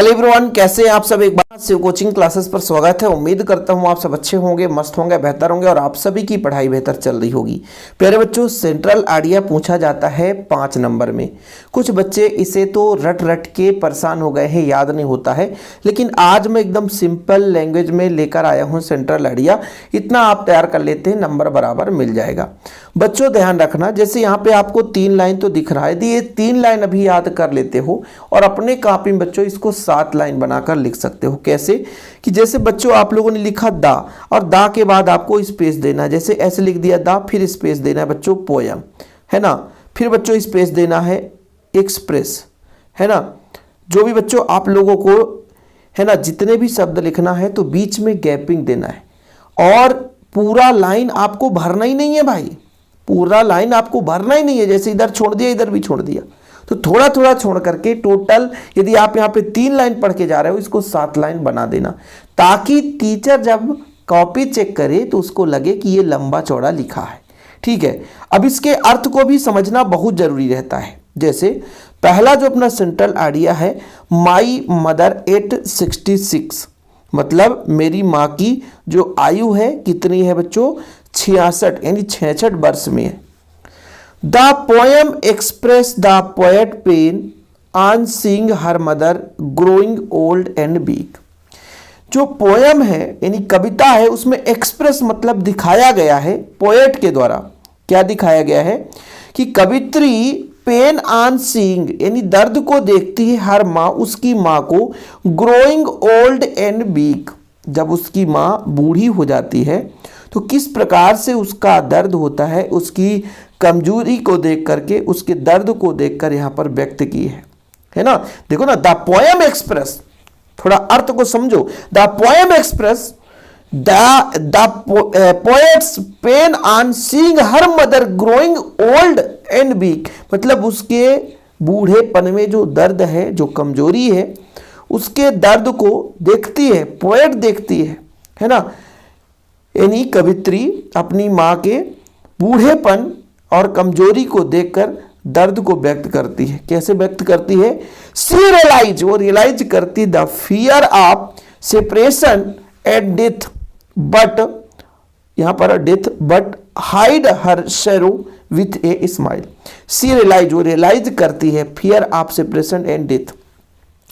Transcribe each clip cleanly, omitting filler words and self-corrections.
Hello everyone, कैसे हैं आप सब। एक बार शिव कोचिंग क्लासेस पर स्वागत है। उम्मीद करता हूं आप सब अच्छे होंगे, मस्त होंगे, बेहतर होंगे और आप सभी की पढ़ाई बेहतर चल रही होगी। प्यारे बच्चों, सेंट्रल आइडिया पूछा जाता है 5 नंबर में। कुछ बच्चे इसे तो रट रट के परेशान हो गए हैं, याद नहीं होता है, लेकिन आज मैं एकदम सिंपल लैंग्वेज में लेकर आया हूँ सेंट्रल आइडिया। इतना आप तैयार कर लेते हैं, नंबर बराबर मिल जाएगा। बच्चों ध्यान रखना, जैसे यहाँ पे आपको 3 लाइन तो दिख रहा है, यदि ये 3 लाइन अभी याद कर लेते हो और अपने कॉपी में बच्चों इसको 7 लाइन बनाकर लिख सकते हो। कैसे कि जैसे बच्चों आप लोगों ने लिखा दा, और दा के बाद आपको स्पेस देना है, जैसे ऐसे लिख दिया दा, फिर स्पेस देना है बच्चों पोयम, है ना। फिर बच्चों स्पेस देना है एक्सप्रेस, है ना। जो भी बच्चों आप लोगों को, है ना, जितने भी शब्द लिखना है तो बीच में गैपिंग देना है, और पूरा लाइन आपको भरना ही नहीं है भाई, पूरा लाइन आपको भरना ही नहीं है। जैसे इधर छोड़ दिया, इधर भी छोड़ दिया, तो थोड़ा थोड़ा छोड़ करके टोटल, यदि आप यहाँ पे 3 लाइन पढ़ के जा रहे हो, इसको 7 लाइन बना देना, ताकि टीचर जब कॉपी चेक करे तो उसको लगे कि ये लंबा चौड़ा लिखा है। ठीक है, अब इसके अर्थ को भी समझना बहुत जरूरी रहता है। जैसे पहला जो अपना सेंट्रल आइडिया है, माई मदर एट 66, मतलब मेरी माँ की जो आयु है कितनी है बच्चों, 66, यानी 66 वर्ष में है। The poem express the poet pain on seeing her mother growing old and weak. जो पोएम है यानी कविता है, उसमें एक्सप्रेस मतलब दिखाया गया है पोएट के द्वारा। क्या दिखाया गया है कि कवित्री पेन ऑन सीइंग यानी दर्द को देखती है हर माँ, उसकी माँ को, ग्रोइंग ओल्ड एंड वीक, जब उसकी माँ बूढ़ी हो जाती है तो किस प्रकार से उसका दर्द होता है, उसकी कमजोरी को देख करके, उसके दर्द को देखकर यहाँ पर व्यक्त की है ना। देखो ना, द पोएम एक्सप्रेस, थोड़ा अर्थ को समझो। The poem express the poet's pain on seeing her mother growing old and weak, मतलब उसके बूढ़ेपन में जो दर्द है, जो कमजोरी है, उसके दर्द को देखती है, पोएट देखती है ना। यानी कवित्री अपनी माँ के बूढ़ेपन और कमजोरी को देखकर दर्द को व्यक्त करती है। कैसे व्यक्त करती है? सी रियलाइज, वो रियलाइज करती the fear of separation at death, but यहां पर death, but hide her sorrow with a smile. She realise, वो रियलाइज करती है fear of separation and death,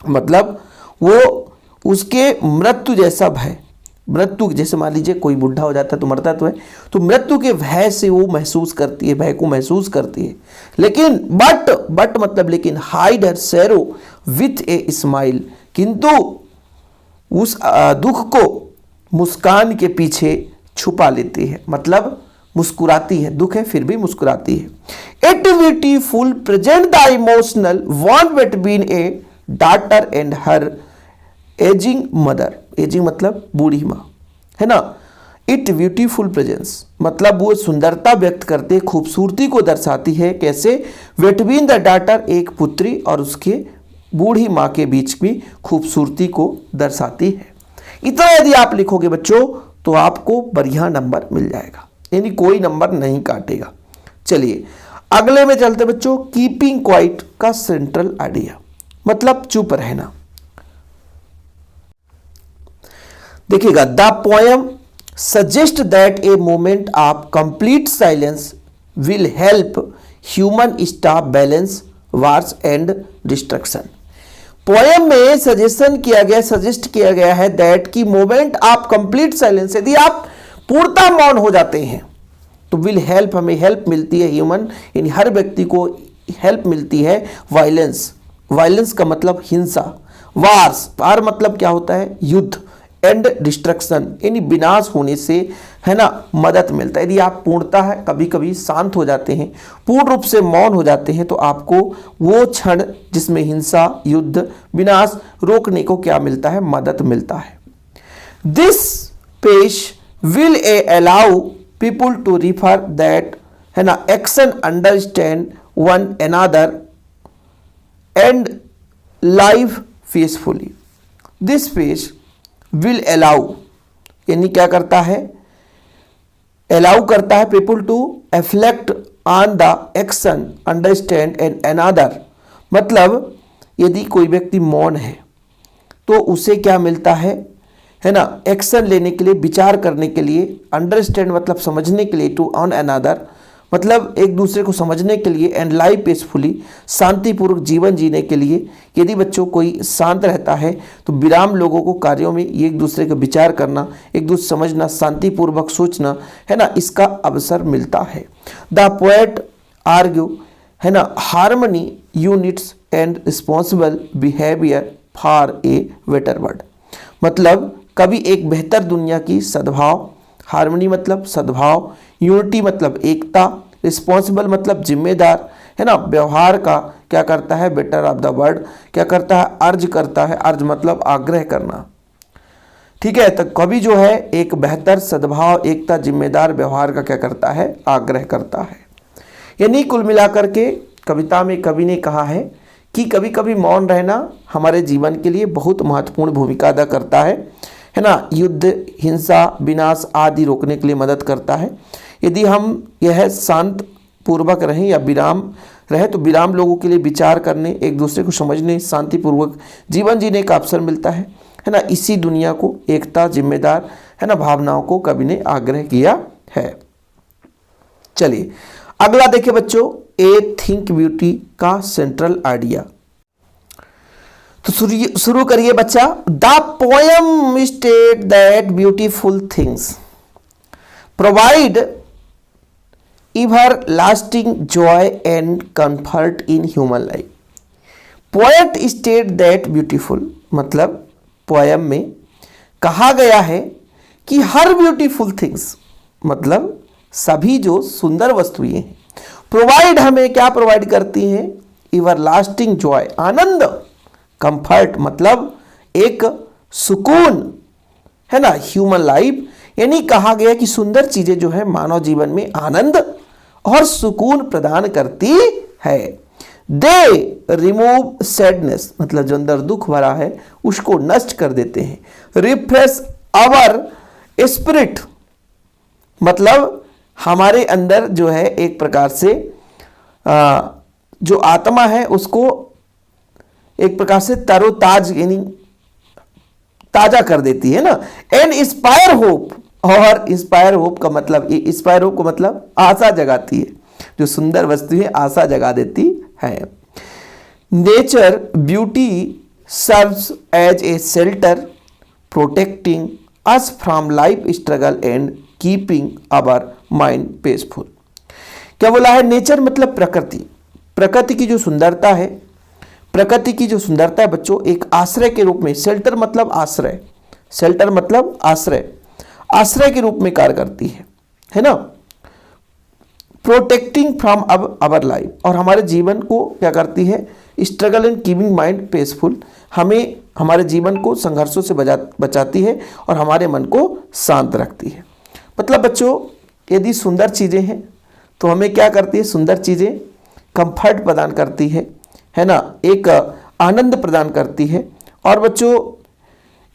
मतलब वो उसके मृत्यु जैसा भय, मृत्यु जैसे मान लीजिए कोई बुढ़ा हो जाता है तो मरता तो है, तो मृत्यु के भय से वो महसूस करती है, भय को महसूस करती है। लेकिन बट मतलब लेकिन, hide her serow with a smile, किंतु उस दुख को मुस्कान के पीछे छुपा लेती है, मतलब मुस्कुराती है, दुख है फिर भी मुस्कुराती है। It beautiful present the emotional bond between A daughter and her ageing mother, ageing मतलब बूढ़ी माँ, है ना। इट ब्यूटीफुल प्रेजेंस मतलब वो सुंदरता व्यक्त करते, खूबसूरती को दर्शाती है। कैसे? बिटवीन द डॉटर, एक पुत्री और उसके बूढ़ी माँ के बीच भी खूबसूरती को दर्शाती है। इतना यदि आप लिखोगे बच्चों तो आपको बढ़िया नंबर मिल जाएगा, यानी कोई नंबर नहीं काटेगा। चलिए अगले में चलते बच्चों। कीपिंग क्वाइट का सेंट्रल आइडिया मतलब चुप रहना। देखिएगा, the poem suggest that a moment of complete silence will help human stop balance wars and destruction. Poem में सजेस्ट किया गया है दैट की मोमेंट ऑफ कंप्लीट साइलेंस, यदि आप पूर्णतः मौन हो जाते हैं तो विल हेल्प, हमें हेल्प मिलती है, ह्यूमन यानी हर व्यक्ति को हेल्प मिलती है वायलेंस, वायलेंस का मतलब हिंसा, वार्स, वार मतलब क्या होता है? युद्ध, एंड डिस्ट्रक्शन यानी विनाश होने से, है ना, मदद मिलता है। यदि आप पूर्णतः कभी कभी शांत हो जाते हैं, पूर्ण रूप से मौन हो जाते हैं, तो आपको वो क्षण जिसमें हिंसा, युद्ध, विनाश रोकने को क्या मिलता है? मदद मिलता है। This peace will a allow people to refer that, है ना, action understand one another and live peacefully. This peace will allow यानी क्या करता है? अलाउ करता है people to reflect on the action understand and another, मतलब यदि कोई व्यक्ति मौन है तो उसे क्या मिलता है ना, एक्शन लेने के लिए, विचार करने के लिए, अंडरस्टैंड मतलब समझने के लिए, टू ऑन अनदर मतलब एक दूसरे को समझने के लिए, एंड लाइव पीसफुली शांतिपूर्वक जीवन जीने के लिए। यदि बच्चों कोई शांत रहता है तो विराम लोगों को कार्यों में एक दूसरे का विचार करना, एक दूसरे समझना, शांतिपूर्वक सोचना, है ना, इसका अवसर मिलता है। द पोएट आर्ग्यू, है ना, harmony units and responsible behaviour for a better world. मतलब कभी एक बेहतर दुनिया की सद्भाव, हार्मनी मतलब सद्भाव, यूनिटी मतलब एकता, रिस्पॉन्सिबल मतलब जिम्मेदार, है ना, व्यवहार का क्या करता है, बेटर ऑफ द वर्ल्ड क्या करता है, अर्ज करता है, अर्ज मतलब आग्रह करना। ठीक है, तो कवि जो है एक बेहतर सद्भाव, एकता, जिम्मेदार व्यवहार का क्या करता है, आग्रह करता है। यानी कुल मिलाकर के कविता में कवि ने कहा है कि कभी कभी मौन रहना हमारे जीवन के लिए बहुत महत्वपूर्ण भूमिका अदा करता है ना, युद्ध, हिंसा, विनाश आदि रोकने के लिए मदद करता है। यदि हम यह शांत पूर्वक रहें या विराम रहे तो विराम लोगों के लिए विचार करने, एक दूसरे को समझने, शांतिपूर्वक जीवन जीने का अवसर मिलता है ना। इसी दुनिया को एकता, जिम्मेदार, है ना, भावनाओं को कवि ने आग्रह किया है। चलिए अगला देखिए बच्चों, ए थिंक ब्यूटी का सेंट्रल आइडिया। तो शुरू करिए बच्चा। The poem state that beautiful things provide ever lasting Joy and comfort in human life. Poet state that beautiful मतलब पोएम में कहा गया है कि हर ब्यूटीफुल थिंग्स मतलब सभी जो सुंदर वस्तुएं हैं, प्रोवाइड हमें क्या प्रोवाइड करती हैं, एवर लास्टिंग जॉय आनंद, कंफर्ट मतलब एक सुकून, है ना, ह्यूमन लाइफ। यानी कहा गया कि सुंदर चीजें जो है मानव जीवन में आनंद और सुकून प्रदान करती है। दे रिमूव सैडनेस मतलब जो अंदर दुख भरा है उसको नष्ट कर देते हैं। रिफ्रेश आवर स्पिरिट मतलब हमारे अंदर जो है एक प्रकार से जो आत्मा है उसको एक प्रकार से तरोताज यानी ताजा कर देती है ना। एंड इंस्पायर होप, और इंस्पायर होप का मतलब, ये इंस्पायर होप का मतलब आशा जगाती है, जो सुंदर वस्तुएं आशा जगा देती है। Nature beauty serves as a shelter protecting us from life struggle and keeping our mind peaceful. क्या बोला है, नेचर मतलब प्रकृति, प्रकृति की जो सुंदरता है, प्रकृति की जो सुंदरता है बच्चों एक आश्रय के रूप में, शेल्टर मतलब आश्रय, शेल्टर मतलब आश्रय, आश्रय के रूप में कार्य करती है ना। प्रोटेक्टिंग फ्रॉम अवर लाइफ, और हमारे जीवन को क्या करती है, struggle and keeping mind peaceful, हमें हमारे जीवन को संघर्षों से बचाती है और हमारे मन को शांत रखती है। मतलब बच्चों यदि सुंदर चीज़ें हैं तो हमें क्या करती है, सुंदर चीज़ें कंफर्ट प्रदान करती है ना, एक आनंद प्रदान करती है। और बच्चों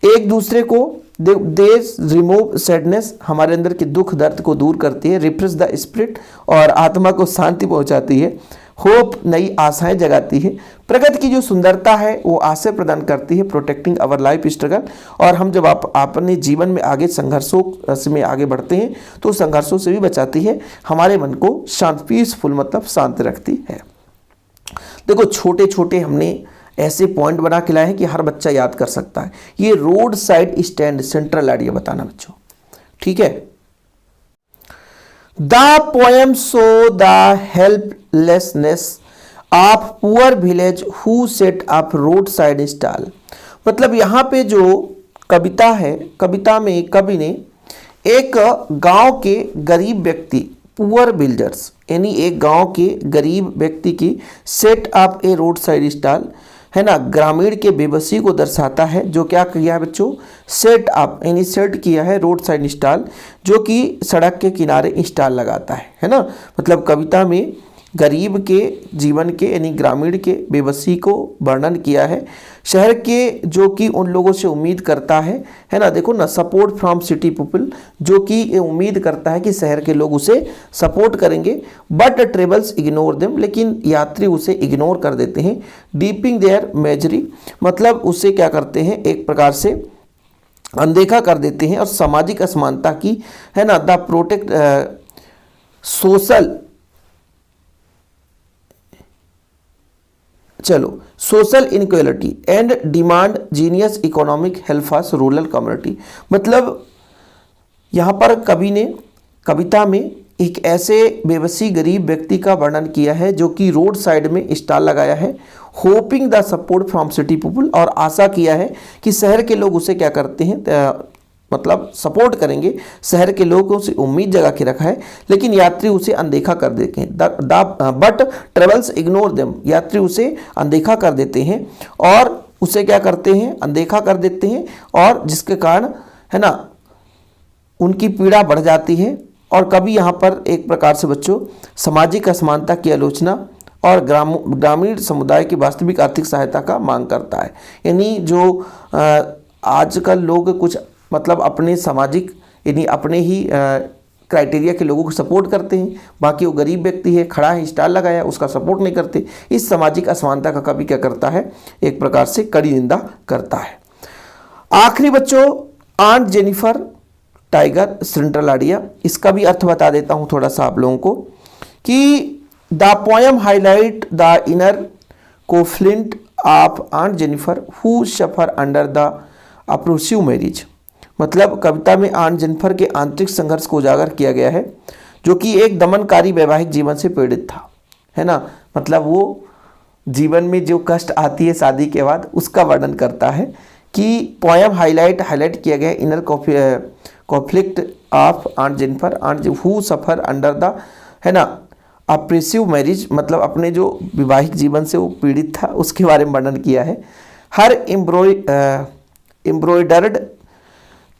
एक दूसरे को दे रिमूव सैडनेस हमारे अंदर के दुख दर्द को दूर करती है। रिफ्रेश द स्पिरिट और आत्मा को शांति पहुंचाती है। होप नई आशाएं जगाती है। प्रकृति की जो सुंदरता है वो आशा प्रदान करती है। प्रोटेक्टिंग अवर लाइफ स्ट्रगल, और हम जब अपने जीवन में आगे संघर्षों में आगे बढ़ते हैं तो संघर्षों से भी बचाती है, हमारे मन को शांत पीसफुल मतलब शांत रखती है। देखो छोटे छोटे हमने ऐसे पॉइंट बना के लाए हैं कि हर बच्चा याद कर सकता है। ये road side stand central idea बताना बच्चों, ठीक है। The poem show the helplessness of poor village who set up road side stall. मतलब यहाँ पे जो कविता है, कविता में कवि ने एक गांव के गरीब व्यक्ति, पुअर विलेजर्स यानी एक गांव के गरीब व्यक्ति की सेट अप ए रोड साइड स्टॉल, है ना, ग्रामीण के बेबसी को दर्शाता है। जो क्या किया है बच्चों, सेट अप यानी सेट किया है रोड साइड स्टॉल, जो कि सड़क के किनारे स्टॉल लगाता है ना। मतलब कविता में गरीब के जीवन के यानी ग्रामीण के बेबसी को वर्णन किया है। शहर के जो कि उन लोगों से उम्मीद करता है ना, देखो ना, सपोर्ट फ्रॉम सिटी पीपल, जो कि ये उम्मीद करता है कि शहर के लोग उसे सपोर्ट करेंगे। बट ट्रेवल्स इग्नोर देम, लेकिन यात्री उसे इग्नोर कर देते हैं। डीपिंग देयर मेजरी, मतलब उसे क्या करते हैं, एक प्रकार से अनदेखा कर देते हैं। और सामाजिक असमानता की, है ना, the protect social inequality and demand genius economic help for rural community. मतलब यहाँ पर कवि ने कविता में एक ऐसे बेबसी गरीब व्यक्ति का वर्णन किया है जो कि रोड साइड में स्टॉल लगाया है, hopping the support from city people, और आशा किया है कि शहर के लोग उसे क्या करते हैं, मतलब सपोर्ट करेंगे। शहर के लोगों से उम्मीद जगा के रखा है, लेकिन यात्री उसे अनदेखा कर देते हैं। बट ट्रेवल्स इग्नोर देम, यात्री उसे अनदेखा कर देते हैं और उसे क्या करते हैं, अनदेखा कर देते हैं, और जिसके कारण, है ना, उनकी पीड़ा बढ़ जाती है। और कभी यहाँ पर एक प्रकार से बच्चों सामाजिक असमानता की आलोचना और ग्रामीण समुदाय की वास्तविक आर्थिक सहायता का मांग करता है। यानी जो आजकल लोग कुछ मतलब अपने सामाजिक यानी अपने ही क्राइटेरिया के लोगों को सपोर्ट करते हैं, बाकी वो गरीब व्यक्ति है, खड़ा है, स्टॉल लगाया है, उसका सपोर्ट नहीं करते। इस सामाजिक असमानता का कवि क्या करता है, एक प्रकार से कड़ी निंदा करता है। आखिरी बच्चों, आंट जेनिफर टाइगर सिंड्रेलाडिया, इसका भी अर्थ बता देता हूँ थोड़ा सा आप लोगों को कि the poem highlight the inner conflict of aunt Jennifer who suffer under the oppressive marriage. मतलब कविता में आंट जेनिफर के आंतरिक संघर्ष को उजागर किया गया है, जो कि एक दमनकारी वैवाहिक जीवन से पीड़ित था, है ना। मतलब वो जीवन में जो कष्ट आती है शादी के बाद, उसका वर्णन करता है कि पोएम हाईलाइट किया गया inner conflict of aunt Jennifer who suffer under the, है ना, अप्रेसिव मैरिज, मतलब अपने जो विवाहिक जीवन से वो पीड़ित था उसके बारे में वर्णन किया है। Her embroidered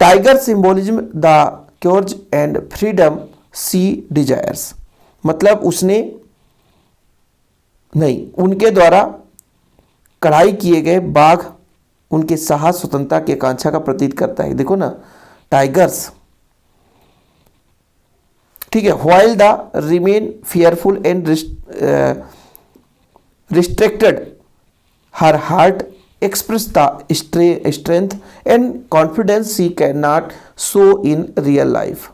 tiger symbolism the courage and freedom she desires, मतलब उसने नहीं, उनके द्वारा कढ़ाई किए गए बाघ उनके साहस, स्वतंत्रता की आकांक्षा का प्रतीक करता है। देखो ना, टाइगर्स, ठीक है। While they remain fearful and restricted her heart express the strength and confidence she can not show in real life.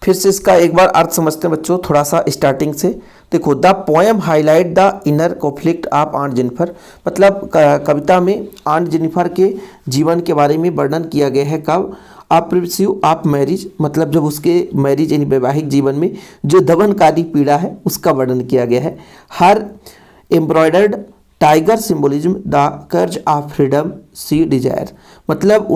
फिर से इसका एक बार अर्थ समझते हैं बच्चों, थोड़ा सा स्टार्टिंग से। देखो, the poem highlight the inner conflict of aunt Jennifer, मतलब कविता में आंट जेनिफर के जीवन के बारे में वर्णन किया गया है। कब? अप्रेसिव ऑफ मैरिज, मतलब जब उसके मैरिज यानी वैवाहिक जीवन में जो दमनकारी पीड़ा है उसका वर्णन किया गया है। Her embroidered tiger symbolism the कर्ज ऑफ फ्रीडम सी डिजायर, मतलब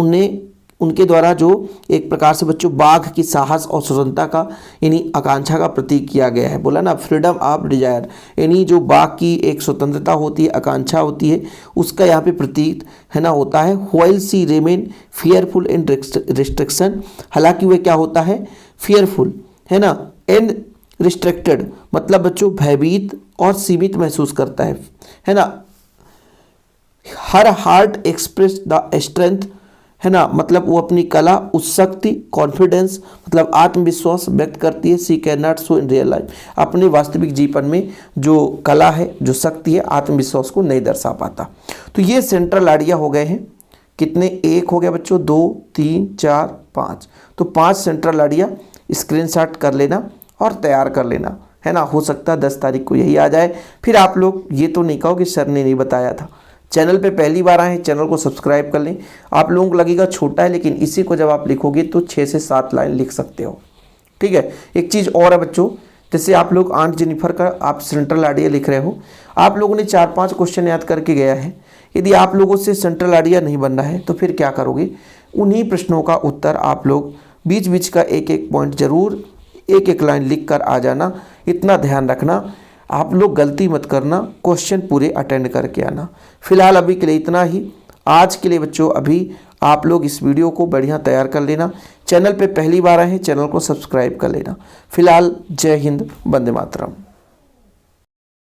उनके द्वारा जो एक प्रकार से बच्चों बाघ की साहस और स्वतंत्रता का यानी आकांक्षा का प्रतीक किया गया है। बोला ना, फ्रीडम ऑफ डिजायर, यानी जो बाघ की एक स्वतंत्रता होती है, आकांक्षा होती है, उसका यहाँ पे प्रतीक, है ना, होता है। While she remain fearful and restriction, हालांकि वह क्या होता है, फियरफुल, है ना, एंड रिस्ट्रिक्टेड, मतलब बच्चों भयभीत और सीमित महसूस करता है ना। हर हार्ट एक्सप्रेस द स्ट्रेंथ, है ना, मतलब वो अपनी कला, उस शक्ति, कॉन्फिडेंस, मतलब आत्मविश्वास व्यक्त करती है। She can not show in real life, अपने वास्तविक जीवन में जो कला है, जो शक्ति है, आत्मविश्वास को नहीं दर्शा पाता। तो ये सेंट्रल आइडिया हो गए हैं। कितने? एक हो गया बच्चों, 2, 3, 4, 5। तो 5 सेंट्रल आइडिया स्क्रीनशॉट कर लेना और तैयार कर लेना, है ना। हो सकता है 10 तारीख को यही आ जाए। फिर आप लोग ये तो नहीं कहो कि सर ने नहीं बताया था। चैनल पे पहली बार आए हैं, चैनल को सब्सक्राइब कर लें। आप लोगों को लगेगा छोटा है, लेकिन इसी को जब आप लिखोगे तो 6 से 7 लाइन लिख सकते हो, ठीक है। एक चीज़ और है बच्चों, जैसे आप लोग आंट जेनिफर का आप सेंट्रल आइडिया लिख रहे हो, आप लोगों ने 4-5 क्वेश्चन याद करके गया है। यदि आप लोगों से सेंट्रल आइडिया नहीं बन रहा है तो फिर क्या करोगे? उन्हीं प्रश्नों का उत्तर आप लोग बीच बीच का एक पॉइंट जरूर, एक लाइन लिख कर आ जाना। इतना ध्यान रखना, आप लोग गलती मत करना, क्वेश्चन पूरे अटेंड करके आना। फिलहाल अभी के लिए इतना ही। आज के लिए बच्चों अभी आप लोग इस वीडियो को बढ़िया तैयार कर लेना। चैनल पे पहली बार आए हैं, चैनल को सब्सक्राइब कर लेना। फिलहाल जय हिंद, वंदे मातरम।